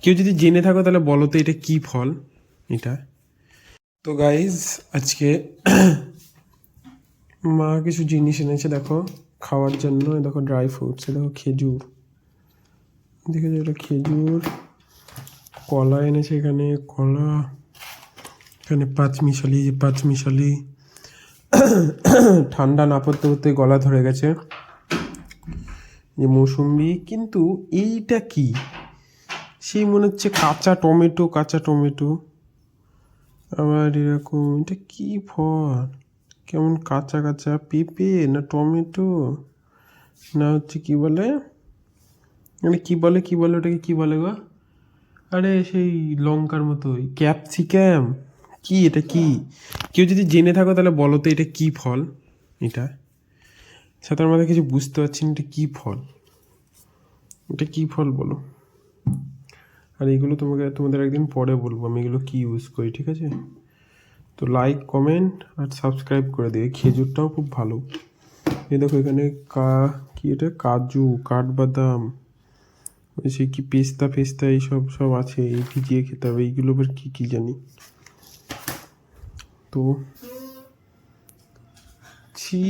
কেউ যদি জেনে থাকো তাহলে বলো তো এটা কি ফল এটা। তো গাইজ আজকে মা কিছু জিনিস এনেছে দেখো খাওয়ার জন্য। দেখো ড্রাই ফ্রুটস, দেখো খেজুর, দেখেছো এটা খেজুর। কলা এনেছে এখানে, কলা, এখানে পাঁচমিশালি, পাঁচমিশালি। ঠান্ডা না পড়তে পড়তে গলা ধরে গেছে। যে মৌসুম্বি, কিন্তু এইটা কি সেই মনে হচ্ছে কাঁচা টমেটো, কাঁচা টমেটো। আবার এরকম এটা কি ফল, কেমন কাঁচা কাঁচা, পেঁপে না টমেটো না হচ্ছে কি বলে, মানে কি বলে কি বলে ওটাকে কি বলে গো? আরে সেই লঙ্কার মতোই, ক্যাপসিকাম। কি এটা কি? কেউ যদি জেনে থাকো তাহলে বলো তো এটা কি ফল এটা। সাথে আমাদের কিছু বুঝতে পারছি না এটা কি ফল, এটা কি ফল বলো। আর এগুলো তোমাদের একদিন পরে বলবো আমি এগুলো কি ইউজ করি, ঠিক আছে? তো লাইক, কমেন্ট আর সাবস্ক্রাইব করে দিও। খেজুরটাও খুব ভালো। এই দেখো এখানে কি এটা কাজু, কাঠবাদাম, ওই সে কি পেস্তা ফেস্তা এইসব সব আছে, এই ভিজিয়ে খেতে হবে। এইগুলো আবার কি কি জানি। তো ছি,